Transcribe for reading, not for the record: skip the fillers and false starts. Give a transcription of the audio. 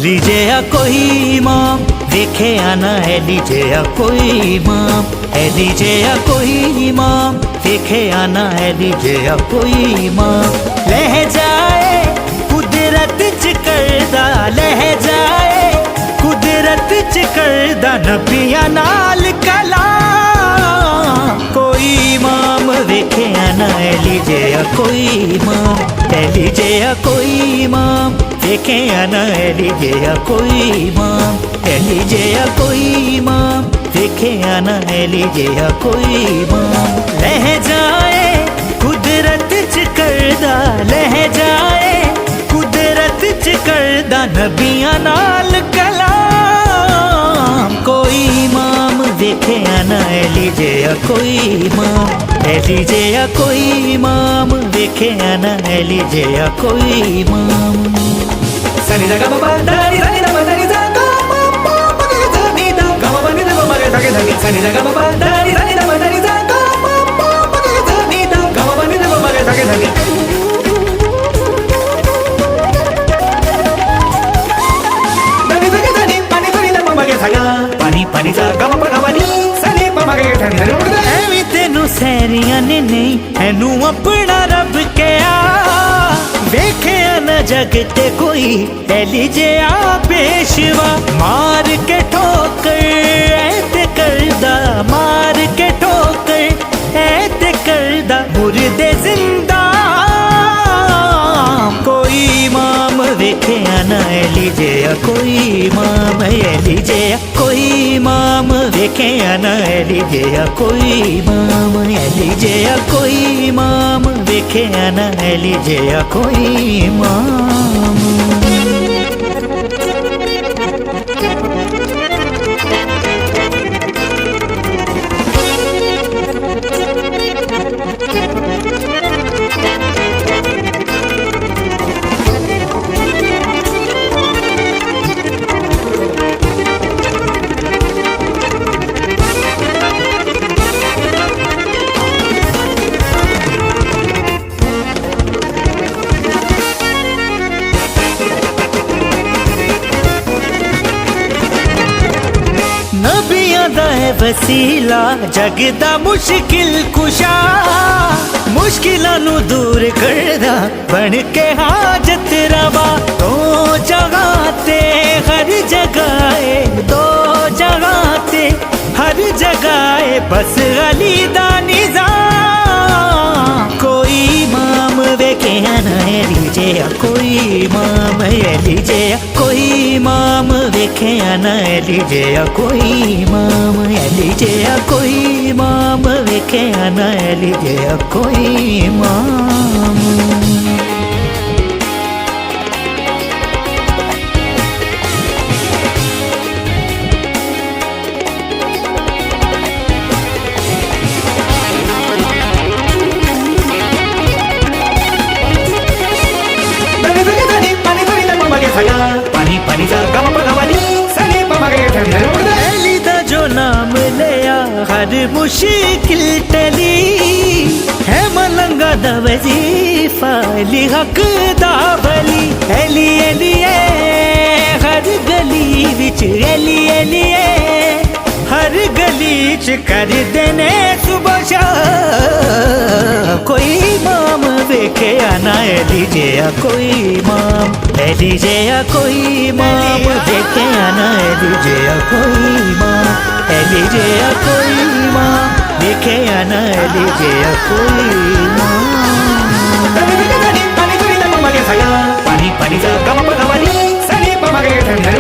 लीजिए कोई माम देखे आना है, लीजिए कोई माम है, लीजिए कोई माम देखे आना है, लीजिए कोई माम। लह जाए कुदरत च करदा, लह जाए कुदरत च करदा नबिया नाल कलाम। कोई माम देखे आना है, लीजिए कोई माम है, लीजिए कोई माम देखे आना है, लीजिए कोई माम है, लीजिए कोई माम देखे आना है, लीजिए कोई माम। लह जाए कुदरत च करदा, लह जाए कुदरत च करदा नबिया नाल कलाम। कोई माम देखे आना है, लीजिए कोई माम है, लीजिए कोई माम देखे आना है, लीजिए कोई माम। सनी दा गम पा दा नी सनी दा मा दा नी दा गा मा पा मा गे दा नी दा गा मा नी दा मा गे दा गे दा नी। सनी दा गम पा दा नी सनी दा मा दा नी दा गा मा पा मा गे दा नी दा गा मा नी दा मा गे दा गे दा नी। दा नी दा गे दा नी पानी पानी दा मा गे दा गा पानी पानी दा गम पा गा नी सनी पा मा गे दा नी दा उड़ दा। एवी तेनू सैरियां ने नहीं एनू अपना रब कहा, वेखिया न जग ते कोई है, लीजिए पेशवा। मार के ठोकर ऐते करदा, मार के ठोकर ऐते करदा मुर्दे जिंदा। कोई माम वेखिया न है, लीजिए कोई माम है, लीजिए कोई माम वेखिया न है, लीजिए कोई माम है, लीजिए कोई माम वेखिया न है, लीजिए कोई माम। नबियां दा है वसीला जगदा मुश्किल कुशा, मुश्किलां नू दूर करदा बन के हाजत रवा। दो जगह ते हर जगह, दो जगह ते हर जगह बस अली दा निज़ाम। कोई माम वेखिया न है, लीजिए कोई माम है, लीजिए कोई माम वेखिया न है, लीजिए कोई माम है, लीजिए कोई माम वेखिया न है, लीजिए कोई माम। पानी पानी दा गम पा गा नी सनी पा मा गे दा नी दा उड़ दा। अली दा जो नाम लिया हर मुश्किल टली है, मलंगा दा वजीफा अली हक दा बली। अली अली हर गली विच, अली अली हर गली च कर देने सुबह शाम। कोई माम वेखिया ना है, लीजिए कोई माम है, लीजिए कोई माम वेखिया ना है, लीजिए कोई माम है, लीजिए कोई माम वेखिया ना है, लीजिए कोई माम। पानी पानी दा गम पा गा नी सनी पा मा गे दा नी दा